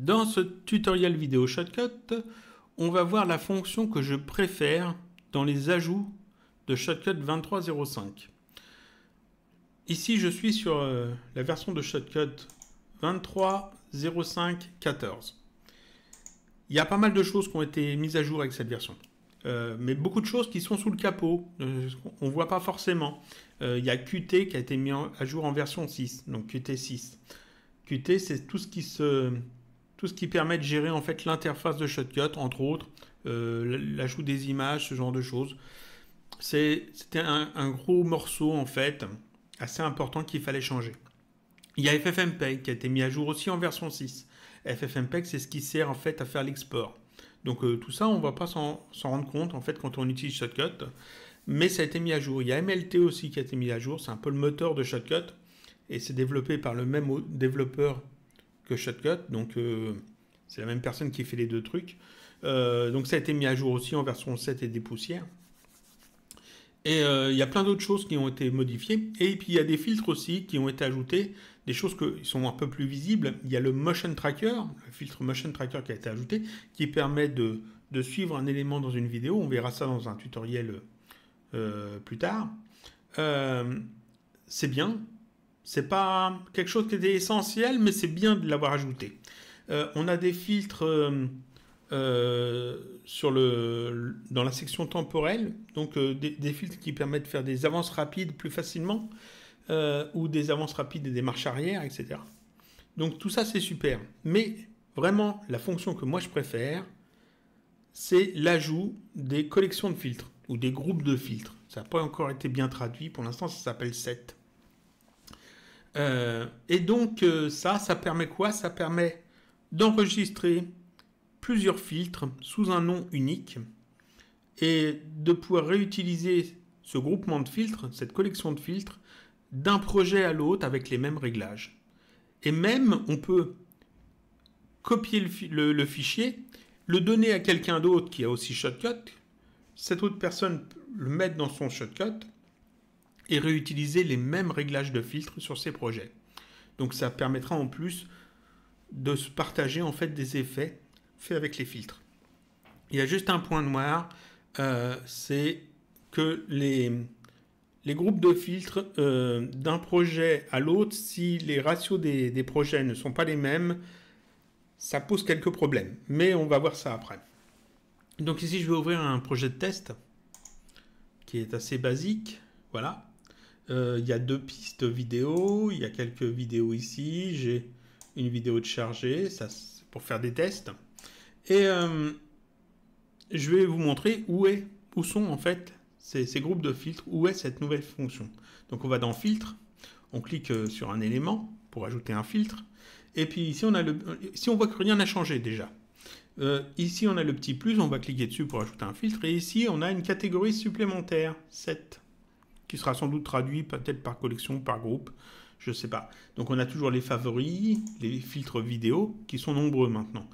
Dans ce tutoriel vidéo Shotcut, on va voir la fonction que je préfère dans les ajouts de Shotcut 23.05. Ici, je suis sur la version de Shotcut 23.05.14. Il y a pas mal de choses qui ont été mises à jour avec cette version. Mais beaucoup de choses qui sont sous le capot, on ne voit pas forcément. Il y a Qt qui a été mis à jour en version 6, donc Qt 6. Qt, c'est tout ce qui permet de gérer en fait l'interface de Shotcut, entre autres, l'ajout des images, ce genre de choses. C'était un gros morceau en fait, assez important qu'il fallait changer. Il y a FFmpeg qui a été mis à jour aussi en version 6. FFmpeg, c'est ce qui sert en fait à faire l'export. Donc tout ça, on ne va pas s'en rendre compte en fait quand on utilise Shotcut, mais ça a été mis à jour. Il y a MLT aussi qui a été mis à jour, c'est un peu le moteur de Shotcut, et c'est développé par le même développeur que Shotcut, donc c'est la même personne qui fait les deux trucs. Donc ça a été mis à jour aussi en version 7 et des poussières. Et il y a plein d'autres choses qui ont été modifiées. Et puis il y a des filtres aussi qui ont été ajoutés, des choses qui sont un peu plus visibles. Il y a le Motion Tracker, le filtre Motion Tracker qui a été ajouté, qui permet de suivre un élément dans une vidéo. On verra ça dans un tutoriel plus tard. C'est bien. C'est pas quelque chose qui était essentiel, mais c'est bien de l'avoir ajouté. On a des filtres dans la section temporelle, donc des filtres qui permettent de faire des avances rapides plus facilement, ou des avances rapides et des marches arrière, etc. Donc tout ça c'est super. Mais vraiment, la fonction que moi je préfère, c'est l'ajout des collections de filtres, ou des groupes de filtres. Ça n'a pas encore été bien traduit, pour l'instant ça s'appelle set. Et donc ça permet quoi? Ça permet d'enregistrer plusieurs filtres sous un nom unique et de pouvoir réutiliser ce groupement de filtres, cette collection de filtres, d'un projet à l'autre avec les mêmes réglages. Et même, on peut copier le fichier, le donner à quelqu'un d'autre qui a aussi Shotcut, cette autre personne peut le mettre dans son Shotcut et réutiliser les mêmes réglages de filtres sur ses projets. Donc ça permettra en plus de se partager en fait des effets faits avec les filtres. Il y a juste un point noir, c'est que les groupes de filtres d'un projet à l'autre, si les ratios des projets ne sont pas les mêmes, ça pose quelques problèmes. Mais on va voir ça après. Donc ici, je vais ouvrir un projet de test qui est assez basique. Voilà. Il y a deux pistes vidéo, il y a quelques vidéos ici, j'ai une vidéo de chargée, ça c'est pour faire des tests. Et je vais vous montrer où sont en fait ces groupes de filtres, où est cette nouvelle fonction. Donc on va dans filtre, on clique sur un élément pour ajouter un filtre, et puis ici ici on voit que rien n'a changé déjà. Ici on a le petit plus, on va cliquer dessus pour ajouter un filtre, et ici on a une catégorie supplémentaire, 7, qui sera sans doute traduit peut-être par collection, par groupe, je ne sais pas. Donc on a toujours les favoris, les filtres vidéo, qui sont nombreux maintenant.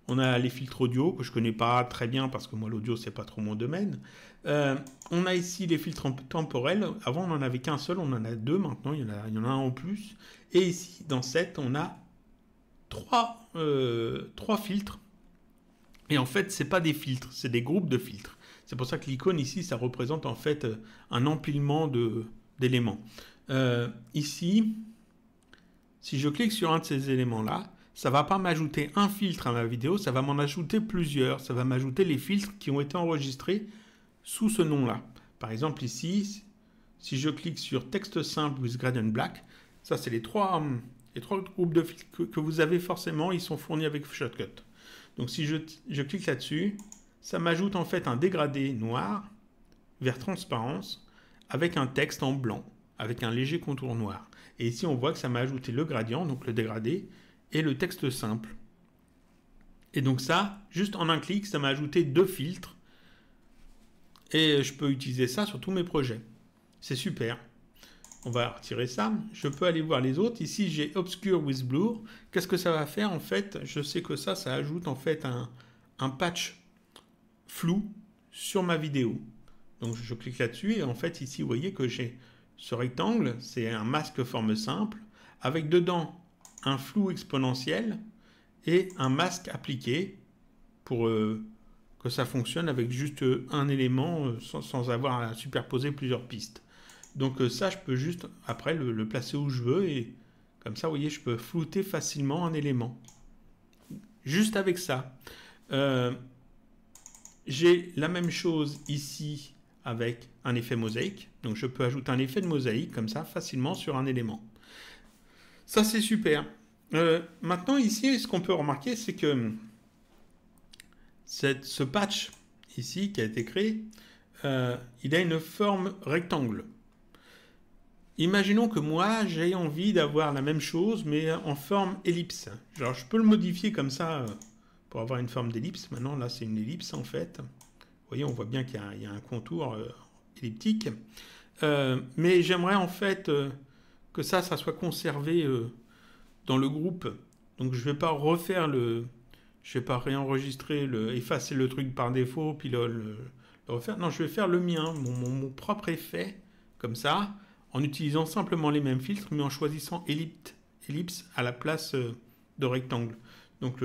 On a les filtres audio, que je ne connais pas très bien, parce que moi l'audio c'est pas trop mon domaine. On a ici les filtres temporels, avant on n'en avait qu'un seul, on en a deux maintenant, il y en a un en plus. Et ici, dans 7, on a trois filtres. Et en fait, ce n'est pas des filtres, c'est des groupes de filtres. C'est pour ça que l'icône ici, ça représente en fait un empilement d'éléments. Ici, si je clique sur un de ces éléments-là, ça ne va pas m'ajouter un filtre à ma vidéo, ça va m'en ajouter plusieurs. Ça va m'ajouter les filtres qui ont été enregistrés sous ce nom-là. Par exemple ici, si je clique sur texte simple with gradient black, ça c'est les trois groupes de filtres que vous avez forcément, ils sont fournis avec Shotcut. Donc si je clique là-dessus, ça m'ajoute en fait un dégradé noir vers transparence avec un texte en blanc, avec un léger contour noir. Et ici, on voit que ça m'a ajouté le gradient, donc le dégradé, et le texte simple. Et donc ça, juste en un clic, ça m'a ajouté deux filtres. Et je peux utiliser ça sur tous mes projets. C'est super. On va retirer ça. Je peux aller voir les autres. Ici, j'ai Obscure with Blur. Qu'est-ce que ça va faire en fait? Je sais que ça ajoute en fait un patch flou sur ma vidéo. Donc je clique là-dessus et en fait ici vous voyez que j'ai ce rectangle, c'est un masque forme simple avec dedans un flou exponentiel et un masque appliqué pour que ça fonctionne avec juste un élément sans avoir à superposer plusieurs pistes. Donc ça, je peux juste après le placer où je veux et comme ça, vous voyez, je peux flouter facilement un élément. Juste avec ça. J'ai la même chose ici avec un effet mosaïque. Donc je peux ajouter un effet de mosaïque comme ça facilement sur un élément. Ça, c'est super. Maintenant, ici, ce qu'on peut remarquer, c'est que ce patch ici qui a été créé, il a une forme rectangle. Imaginons que moi, j'ai envie d'avoir la même chose, mais en forme ellipse. Alors, je peux le modifier comme ça pour avoir une forme d'ellipse. Maintenant, là, c'est une ellipse, en fait. Vous voyez, on voit bien qu'il y a un contour elliptique. Mais j'aimerais, en fait, que ça soit conservé dans le groupe. Donc, je ne vais pas refaire je ne vais pas réenregistrer, effacer le truc par défaut, puis le refaire. Non, je vais faire le mien, mon propre effet, comme ça, en utilisant simplement les mêmes filtres, mais en choisissant ellipse à la place de rectangle. Donc,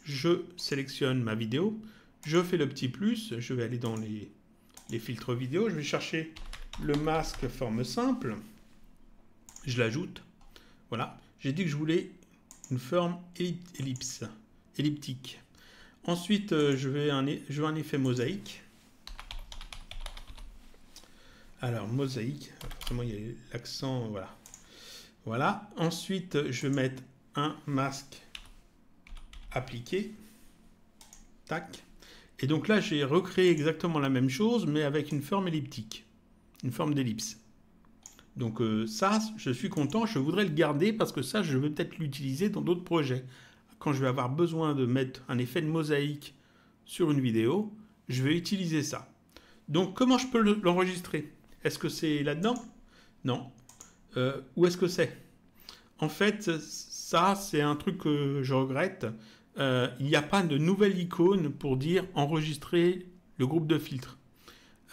je sélectionne ma vidéo, je fais le petit plus, je vais aller dans les filtres vidéo, je vais chercher le masque forme simple, je l'ajoute, voilà. J'ai dit que je voulais une forme elliptique. Ensuite, je veux un effet mosaïque. Alors, mosaïque, forcément, il y a l'accent, voilà. Voilà. Ensuite, je vais mettre un masque appliqué. Tac. Et donc là, j'ai recréé exactement la même chose, mais avec une forme elliptique. Une forme d'ellipse. Donc ça, je suis content, je voudrais le garder parce que ça, je vais peut-être l'utiliser dans d'autres projets. Quand je vais avoir besoin de mettre un effet de mosaïque sur une vidéo, je vais utiliser ça. Donc comment je peux l'enregistrer? Est-ce que c'est là-dedans? Non. Où est-ce que c'est? En fait, ça, c'est un truc que je regrette. Il n'y a pas de nouvelle icône pour dire enregistrer le groupe de filtres.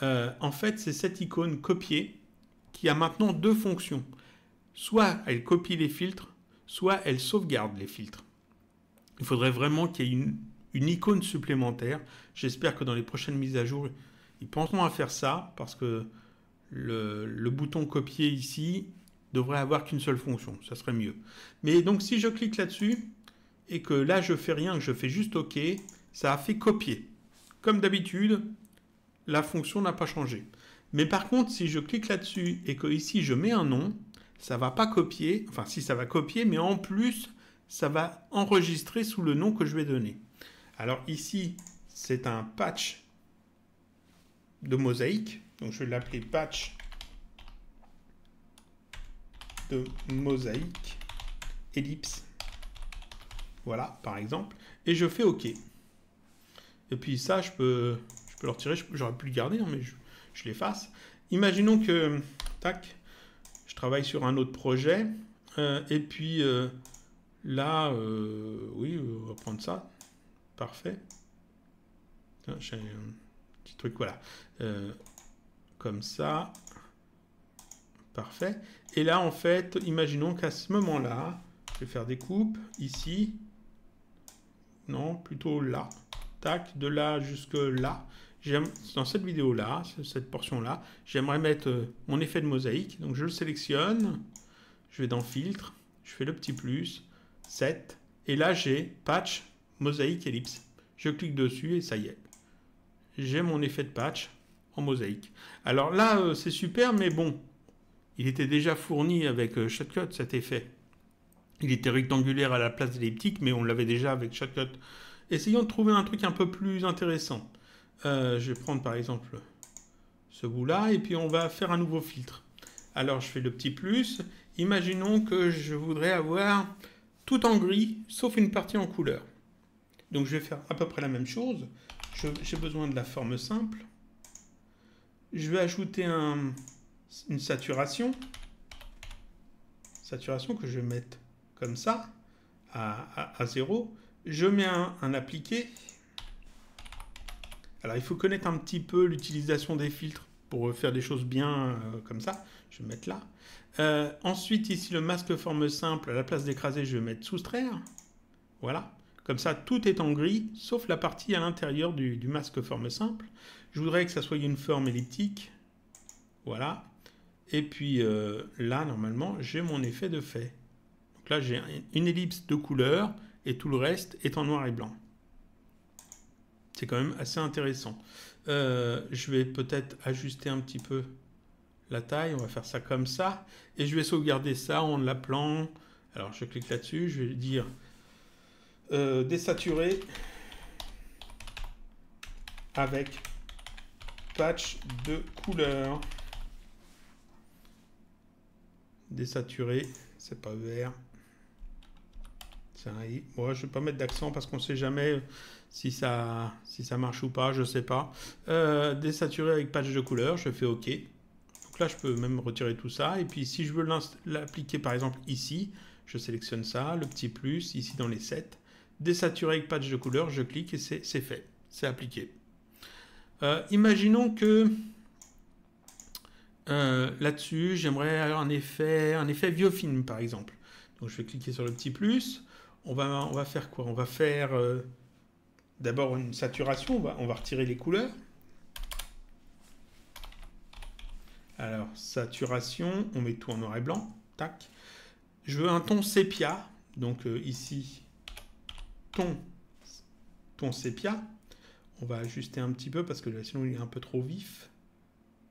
En fait, c'est cette icône copier qui a maintenant deux fonctions. Soit elle copie les filtres, soit elle sauvegarde les filtres. Il faudrait vraiment qu'il y ait une icône supplémentaire. J'espère que dans les prochaines mises à jour, ils penseront à faire ça, parce que le bouton copier ici devrait avoir qu'une seule fonction. Ça serait mieux. Mais donc si je clique là-dessus, et que là je fais rien, que je fais juste OK, ça a fait copier. Comme d'habitude, la fonction n'a pas changé. Mais par contre, si je clique là-dessus et que ici je mets un nom, ça ne va pas copier, enfin si ça va copier, mais en plus, ça va enregistrer sous le nom que je vais donner. Alors ici, c'est un patch de mosaïque, donc je vais l'appeler patch de mosaïque ellipse. Voilà, par exemple, et je fais OK. Et puis ça, je peux le retirer, j'aurais pu le garder, hein, mais je l'efface. Imaginons que, tac, je travaille sur un autre projet, et puis là, oui, on va prendre ça, parfait. J'ai un petit truc, voilà, comme ça, parfait. Et là, en fait, imaginons qu'à ce moment-là, je vais faire des coupes, ici, non, plutôt là, tac, de là jusque là. Dans cette vidéo-là, cette portion-là, j'aimerais mettre mon effet de mosaïque. Donc je le sélectionne, je vais dans Filtre, je fais le petit plus, Set, et là j'ai Patch, Mosaïque, Ellipse. Je clique dessus et ça y est. J'ai mon effet de patch en mosaïque. Alors là, c'est super, mais bon, il était déjà fourni avec Shotcut, cet effet. Il était rectangulaire à la place d'elliptique, mais on l'avait déjà avec Shotcut. Essayons de trouver un truc un peu plus intéressant. Je vais prendre par exemple ce bout-là et puis on va faire un nouveau filtre. Alors je fais le petit plus. Imaginons que je voudrais avoir tout en gris sauf une partie en couleur. Donc je vais faire à peu près la même chose. J'ai besoin de la forme simple. Je vais ajouter une saturation. Saturation que je vais mettre comme ça à 0. Je mets un appliqué. Alors, il faut connaître un petit peu l'utilisation des filtres pour faire des choses bien comme ça. Je vais mettre là. Ensuite, ici, le masque forme simple, à la place d'écraser, je vais mettre soustraire. Voilà. Comme ça, tout est en gris, sauf la partie à l'intérieur du masque forme simple. Je voudrais que ça soit une forme elliptique. Voilà. Et puis là, normalement, j'ai mon effet de fait. Donc là, j'ai une ellipse de couleur et tout le reste est en noir et blanc. C'est quand même assez intéressant. Je vais peut-être ajuster un petit peu la taille. On va faire ça comme ça. Et je vais sauvegarder ça en l'appelant... Alors, je clique là-dessus. Je vais dire désaturer avec patch de couleur. Désaturé, c'est pas vert. C'est un I. Bon, je vais pas mettre d'accent parce qu'on sait jamais si ça marche ou pas, je sais pas. Désaturé avec patch de couleur, je fais OK. Donc là, je peux même retirer tout ça. Et puis, si je veux l'appliquer, par exemple, ici, je sélectionne ça, le petit plus, ici dans les 7. Désaturé avec patch de couleur, je clique et c'est fait. C'est appliqué. Imaginons que là-dessus, j'aimerais avoir un effet vieux film, par exemple. Donc, je vais cliquer sur le petit plus. On va faire quoi? On va faire d'abord une saturation. On va retirer les couleurs. Alors, saturation, on met tout en noir et blanc. Tac. Je veux un ton sépia. Donc, ici, ton sépia. On va ajuster un petit peu parce que là, sinon, il est un peu trop vif.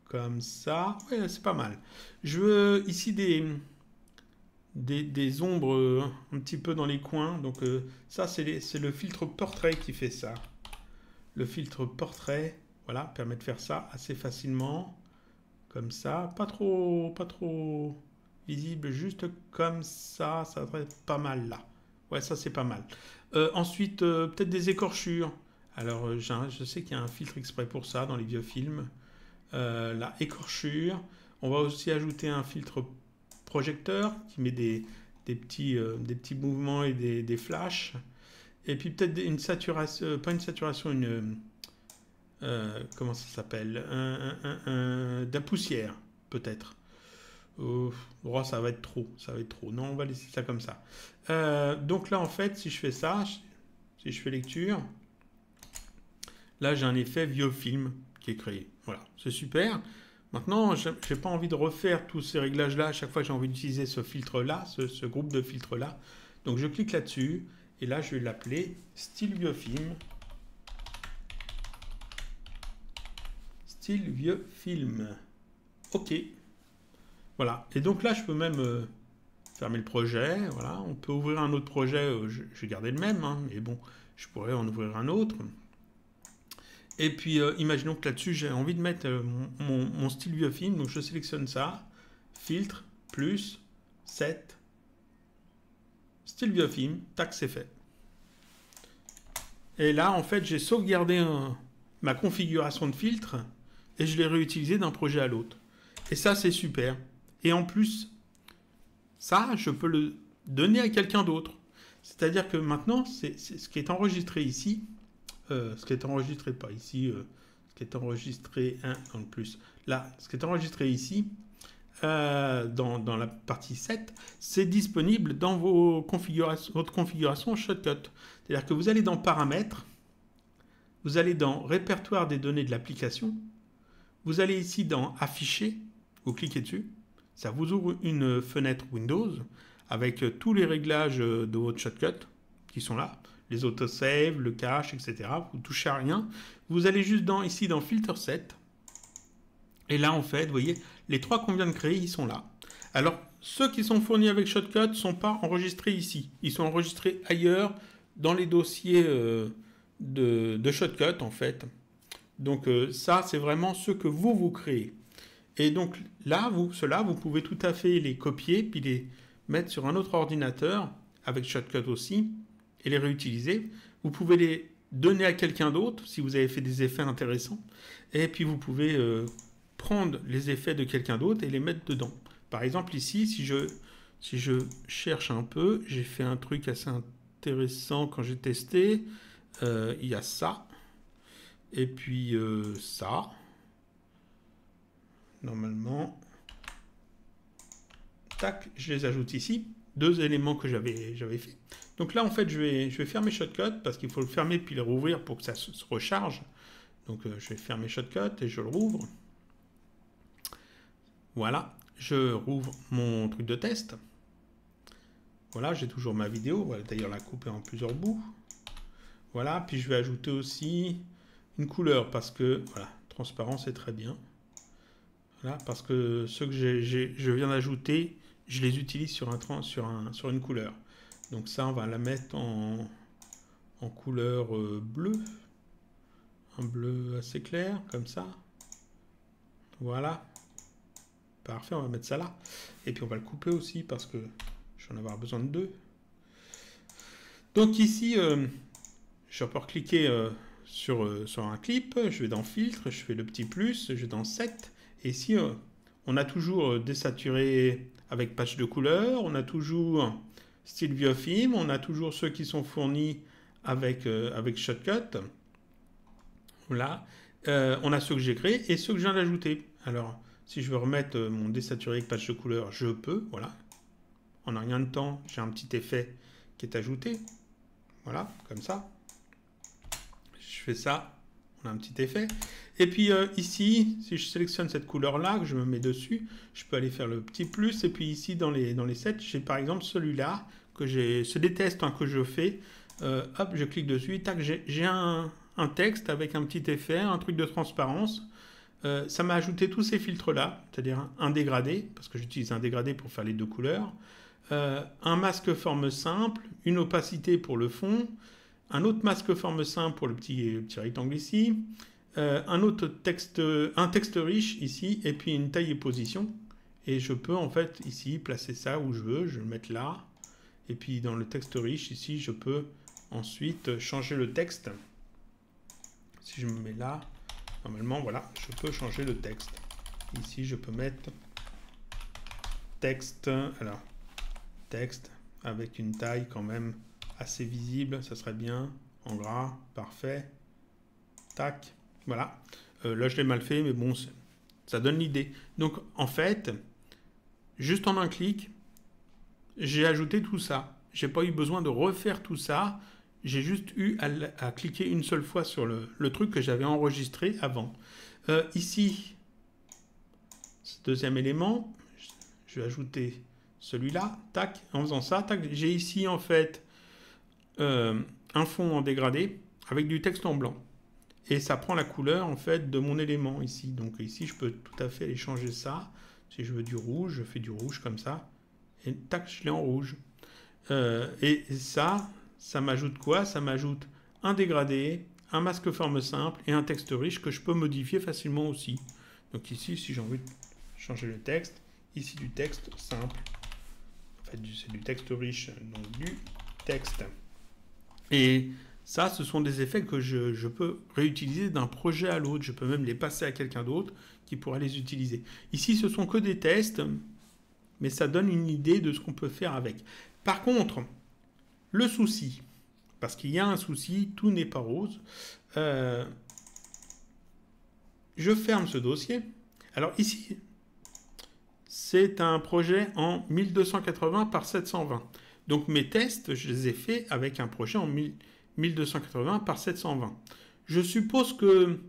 Comme ça. Ouais, c'est pas mal. Je veux ici des ombres un petit peu dans les coins. Donc, ça, c'est le filtre portrait qui fait ça. Le filtre portrait, voilà, permet de faire ça assez facilement. Comme ça. Pas trop visible. Juste comme ça. Ça va être pas mal là. Ouais, ça, c'est pas mal. Ensuite, peut-être des écorchures. Alors, je sais qu'il y a un filtre exprès pour ça dans les vieux films. La écorchure. On va aussi ajouter un filtre projecteur qui met des petits mouvements et des flashs. Et puis peut-être une saturation, pas une saturation, comment ça s'appelle, de la poussière, peut-être. Oh, ça va être trop. Non, on va laisser ça comme ça. Donc là, en fait, si je fais ça, si je fais lecture, là, j'ai un effet vieux film qui est créé. Voilà, c'est super. Maintenant, je n'ai pas envie de refaire tous ces réglages-là à chaque fois que j'ai envie d'utiliser ce filtre-là, ce groupe de filtres-là. Donc, je clique là-dessus. Et là, je vais l'appeler style vieux film. Style vieux film. OK. Voilà. Et donc là, je peux même fermer le projet. Voilà. On peut ouvrir un autre projet. Je vais garder le même. Hein, mais bon, je pourrais en ouvrir un autre. Et puis, imaginons que là-dessus, j'ai envie de mettre mon style vieux film. Donc, je sélectionne ça. Filtre, plus, 7. Style vieux film. Tac, c'est fait. Et là, en fait, j'ai sauvegardé ma configuration de filtre et je l'ai réutilisé d'un projet à l'autre. Et ça, c'est super. Et en plus, ça, je peux le donner à quelqu'un d'autre. C'est-à-dire que maintenant, c'est ce qui est enregistré ici. Ce qui est enregistré, pas ici. Ce qui est enregistré, dans le plus. Là, ce qui est enregistré ici, dans la partie 7, c'est disponible dans votre configuration Shotcut. C'est-à-dire que vous allez dans Paramètres, vous allez dans Répertoire des données de l'application, vous allez ici dans Afficher, vous cliquez dessus, ça vous ouvre une fenêtre Windows avec tous les réglages de votre Shotcut qui sont là, les autosave, le cache, etc. Vous ne touchez à rien. Vous allez juste ici dans Filter Set. Et là, en fait, vous voyez, les trois qu'on vient de créer, ils sont là. Alors, ceux qui sont fournis avec Shotcut ne sont pas enregistrés ici. Ils sont enregistrés ailleurs, dans les dossiers de Shotcut, en fait. Donc, ça, c'est vraiment ceux que vous créez. Et donc, là, ceux-là, vous pouvez tout à fait les copier, puis les mettre sur un autre ordinateur, avec Shotcut aussi, et les réutiliser. Vous pouvez les donner à quelqu'un d'autre, si vous avez fait des effets intéressants. Et puis, vous pouvez prendre les effets de quelqu'un d'autre et les mettre dedans. Par exemple, ici, si je cherche un peu, j'ai fait un truc assez intéressant quand j'ai testé. Il y a ça. Et puis ça. Normalement. Tac, je les ajoute ici. Deux éléments que j'avais fait. Donc là, en fait, je vais fermer Shotcut parce qu'il faut le fermer puis le rouvrir pour que ça se recharge. Donc je vais fermer Shotcut et je le rouvre. Voilà, je rouvre mon truc de test. Voilà, j'ai toujours ma vidéo. Voilà, d'ailleurs, la couper en plusieurs bouts. Voilà, puis je vais ajouter aussi une couleur parce que, voilà, transparent, c'est très bien. Voilà, parce que ceux que je viens d'ajouter, je les utilise sur une couleur. Donc ça, on va la mettre en couleur bleue. Un bleu assez clair, comme ça. Voilà. Parfait, on va mettre ça là. Et puis on va le couper aussi parce que je vais en avoir besoin de deux. Donc ici, je vais cliquer sur un clip. Je vais dans Filtre, je fais le petit plus, je vais dans Set. Et ici, on a toujours désaturé avec patch de couleur. On a toujours style biofilm. On a toujours ceux qui sont fournis avec Shotcut. Voilà. On a ceux que j'ai créés et ceux que je viens d'ajouter. Alors, si je veux remettre mon désaturé avec patch de couleur, je peux. Voilà. En un rien de temps, j'ai un petit effet qui est ajouté. Voilà, comme ça. Je fais ça, on a un petit effet. Et puis ici, si je sélectionne cette couleur-là, que je me mets dessus, je peux aller faire le petit plus. Et puis ici, dans les sets, j'ai par exemple celui-là, c'est des tests que je fais. Hop, je clique dessus, tac, j'ai un texte avec un petit effet, un truc de transparence. Ça m'a ajouté tous ces filtres-là, c'est-à-dire un dégradé, parce que j'utilise un dégradé pour faire les deux couleurs. Un masque forme simple, une opacité pour le fond, un autre masque forme simple pour le petit rectangle ici, un texte riche ici, et puis une taille et position. Et je peux en fait ici placer ça où je veux, je vais le mettre là. Et puis dans le texte riche ici, je peux ensuite changer le texte. Si je me mets là, normalement voilà, je peux changer le texte. Ici je peux mettre texte, alors texte avec une taille quand même assez visible, ça serait bien, en gras, parfait, tac, voilà. Là je l'ai mal fait, mais bon, ça donne l'idée. Donc en fait, juste en un clic, j'ai ajouté tout ça. J'ai pas eu besoin de refaire tout ça, j'ai juste eu à cliquer une seule fois sur le truc que j'avais enregistré avant. Ici, ce deuxième élément, je vais ajouter celui-là, tac, en faisant ça, tac, j'ai ici en fait un fond en dégradé avec du texte en blanc. Et ça prend la couleur en fait de mon élément ici. Donc ici, je peux tout à fait aller changer ça. Si je veux du rouge, je fais du rouge comme ça. Et tac, je l'ai en rouge. Et ça m'ajoute quoi? Ça m'ajoute un dégradé, un masque forme simple et un texte riche que je peux modifier facilement aussi. Donc ici, si j'ai envie de changer le texte, ici du texte simple. En fait, c'est du texte riche, donc du texte. Et ça, ce sont des effets que je peux réutiliser d'un projet à l'autre. Je peux même les passer à quelqu'un d'autre qui pourra les utiliser. Ici, ce sont que des tests, mais ça donne une idée de ce qu'on peut faire avec. Par contre, le souci, parce qu'il y a un souci, tout n'est pas rose. Je ferme ce dossier. Alors ici, c'est un projet en 1280 par 720. Donc mes tests, je les ai faits avec un projet en 1280 par 720. Je suppose que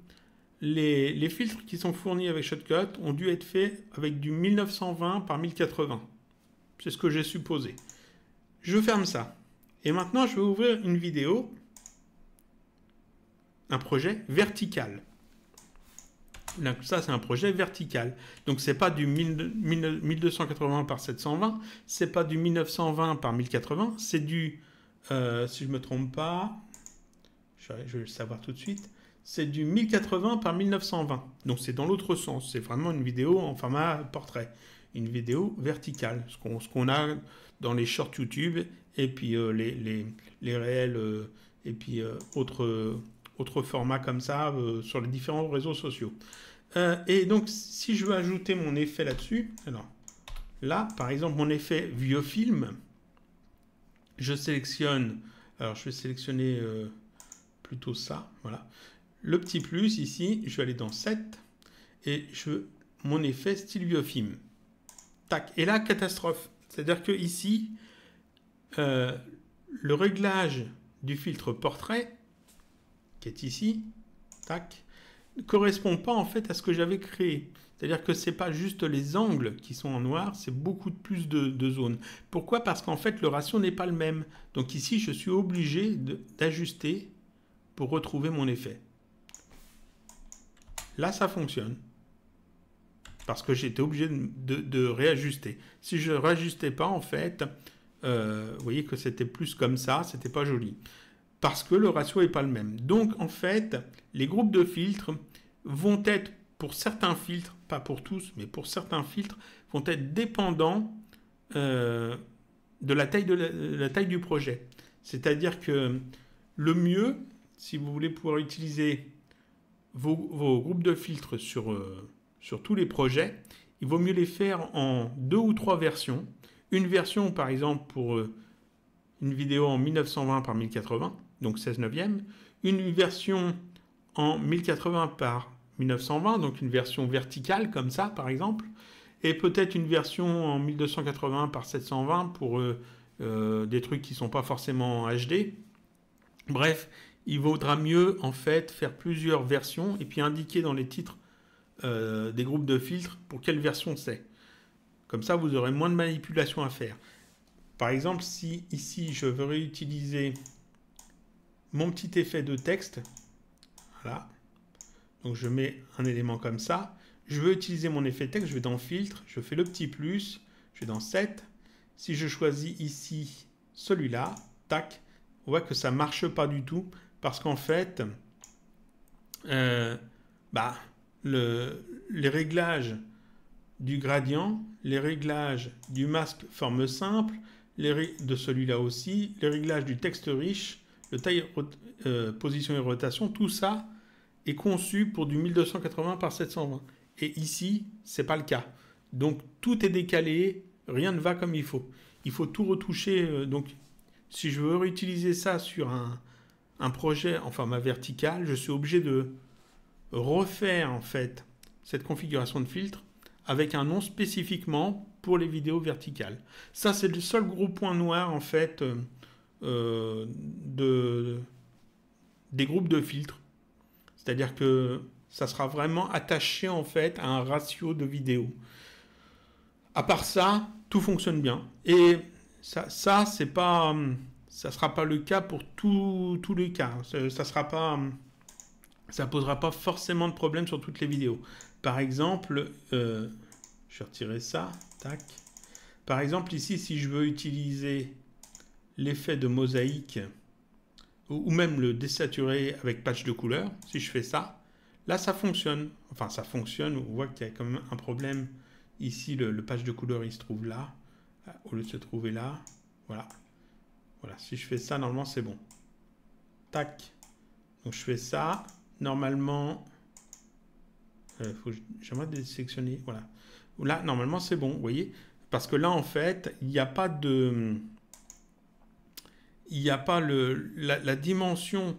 les filtres qui sont fournis avec Shotcut ont dû être faits avec du 1920 par 1080. C'est ce que j'ai supposé. Je ferme ça. Et maintenant, je vais ouvrir une vidéo, un projet vertical. Donc ça, c'est un projet vertical. Donc c'est pas du 1280 par 720, c'est pas du 1920 par 1080, c'est du, si je me trompe pas, je vais le savoir tout de suite, c'est du 1080 par 1920. Donc c'est dans l'autre sens. C'est vraiment une vidéo en format portrait, une vidéo verticale, ce qu'on a dans les shorts YouTube et puis les réels et puis autres formats comme ça sur les différents réseaux sociaux. Et donc, si je veux ajouter mon effet là-dessus, alors là, par exemple, mon effet vieux film, je sélectionne, alors je vais sélectionner plutôt ça, voilà. Le petit plus ici, je vais aller dans Set et mon effet style vieux film. Tac, et là, catastrophe. C'est-à-dire que ici, le réglage du filtre portrait, qui est ici, tac, ne correspond pas en fait à ce que j'avais créé. C'est-à-dire que ce n'est pas juste les angles qui sont en noir, c'est beaucoup plus de zones. Pourquoi? Parce qu'en fait, le ratio n'est pas le même. Donc ici, je suis obligé d'ajuster pour retrouver mon effet. Là, ça fonctionne. Parce que j'étais obligé de réajuster. Si je ne réajustais pas, en fait, vous voyez que c'était plus comme ça, c'était pas joli. Parce que le ratio n'est pas le même. Donc, en fait, les groupes de filtres vont être, pour certains filtres, pas pour tous, mais pour certains filtres, vont être dépendants de la taille du projet. C'est-à-dire que le mieux, si vous voulez pouvoir utiliser vos groupes de filtres sur tous les projets, il vaut mieux les faire en 2 ou 3 versions. Une version, par exemple, pour une vidéo en 1920 par 1080, donc 16/9. Une version en 1080 par 1920, donc une version verticale comme ça, par exemple. Et peut-être une version en 1280 par 720 pour des trucs qui ne sont pas forcément en HD. Bref, il vaudra mieux en fait faire plusieurs versions et puis indiquer dans les titres des groupes de filtres pour quelle version c'est. Comme ça, vous aurez moins de manipulations à faire. Par exemple, si ici je veux réutiliser mon petit effet de texte, voilà, donc je mets un élément comme ça, je veux utiliser mon effet texte, je vais dans filtre, je fais le petit plus, je vais dans set. Si je choisis ici celui-là, tac, on voit que ça ne marche pas du tout parce qu'en fait, les réglages du gradient, les réglages du masque forme simple, de celui-là aussi, les réglages du texte riche, le taille, position et rotation, tout ça est conçu pour du 1280 par 720. Et ici, ce n'est pas le cas. Donc tout est décalé, rien ne va comme il faut. Il faut tout retoucher. Donc si je veux réutiliser ça sur un projet en format vertical, je suis obligé de refaire en fait cette configuration de filtre avec un nom spécifiquement pour les vidéos verticales. Ça, c'est le seul gros point noir en fait des groupes de filtres. C'est-à-dire que ça sera vraiment attaché en fait à un ratio de vidéos. À part ça, tout fonctionne bien. Et ça sera pas le cas pour tous les cas. Ça posera pas forcément de problème sur toutes les vidéos. Par exemple, je vais retirer ça, tac. Par exemple, ici, si je veux utiliser l'effet de mosaïque ou même le désaturer avec patch de couleur, si je fais ça, là, ça fonctionne. Enfin, ça fonctionne. On voit qu'il y a quand même un problème. Ici, le patch de couleur, il se trouve là, au lieu de se trouver là. Voilà. Voilà. Si je fais ça, normalement, c'est bon. Tac. Donc, je fais ça. Normalement, j'aimerais désélectionner. Voilà. Là, normalement, c'est bon. Vous voyez? Parce que là, en fait, il n'y a pas de... Il n'y a pas la dimension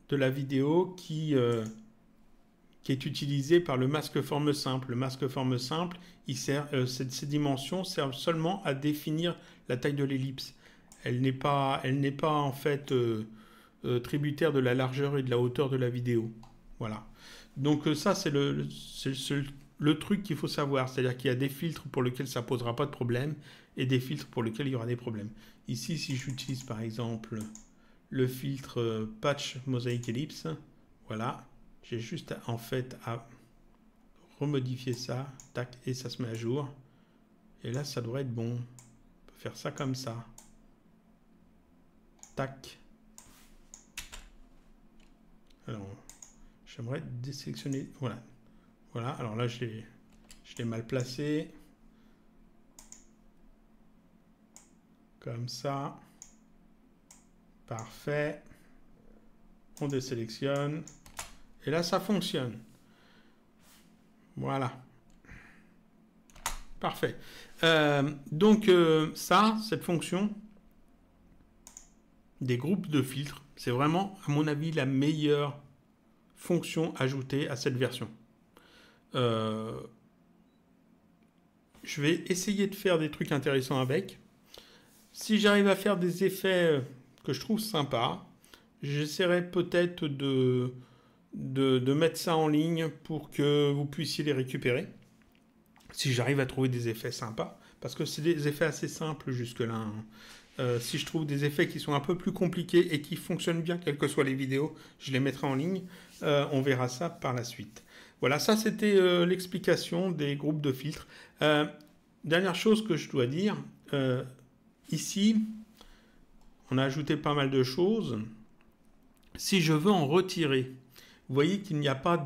de la vidéo qui est utilisée par le masque forme simple. Le masque forme simple, ces dimensions servent seulement à définir la taille de l'ellipse. Elle n'est pas en fait tributaire de la largeur et de la hauteur de la vidéo. Voilà. Donc ça, c'est le truc qu'il faut savoir. C'est-à-dire qu'il y a des filtres pour lesquels ça ne posera pas de problème et des filtres pour lesquels il y aura des problèmes. Ici, si j'utilise par exemple le filtre patch mosaïque ellipse, voilà, j'ai juste en fait à remodifier ça, tac, et ça se met à jour. Et là, ça devrait être bon. On peut faire ça comme ça. Tac. Alors, j'aimerais désélectionner. Voilà. Voilà. Alors là, je l'ai mal placé. Comme ça. Parfait. On désélectionne. Et là, ça fonctionne. Voilà. Parfait. Donc, cette fonction des groupes de filtres, c'est vraiment, à mon avis, la meilleure fonction ajoutée à cette version. Je vais essayer de faire des trucs intéressants avec. Si j'arrive à faire des effets que je trouve sympas, j'essaierai peut-être de mettre ça en ligne pour que vous puissiez les récupérer. Si j'arrive à trouver des effets sympas, parce que c'est des effets assez simples jusque-là, hein. Si je trouve des effets qui sont un peu plus compliqués et qui fonctionnent bien, quelles que soient les vidéos, je les mettrai en ligne. On verra ça par la suite. Voilà, ça c'était l'explication des groupes de filtres. Dernière chose que je dois dire, ici, on a ajouté pas mal de choses. Si je veux en retirer, vous voyez qu'il n'y a pas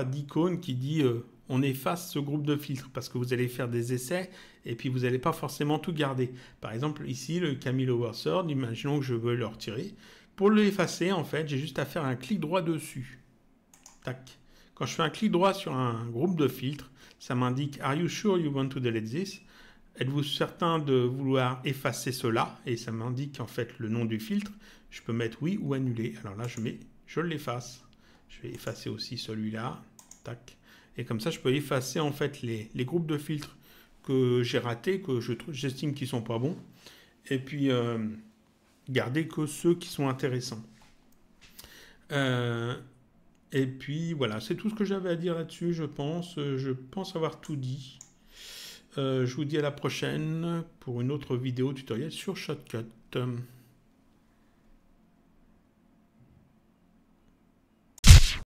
d'icône qui dit on efface ce groupe de filtres parce que vous allez faire des essais et puis vous n'allez pas forcément tout garder. Par exemple, ici, le Camille Lowersword, imaginons que je veux le retirer. Pour l'effacer, en fait, j'ai juste à faire un clic droit dessus. Tac. Quand je fais un clic droit sur un groupe de filtres, ça m'indique Are you sure you want to delete this? Êtes-vous certain de vouloir effacer cela? Et ça m'indique en fait le nom du filtre. Je peux mettre oui ou annuler. Alors là, je l'efface. Je vais effacer aussi celui-là. Tac. Et comme ça, je peux effacer en fait les groupes de filtres que j'ai ratés, que j'estime qu'ils sont pas bons. Et puis, garder que ceux qui sont intéressants. Et puis, voilà, c'est tout ce que j'avais à dire là-dessus, je pense. Je pense avoir tout dit. Je vous dis à la prochaine pour une autre vidéo tutoriel sur Shotcut.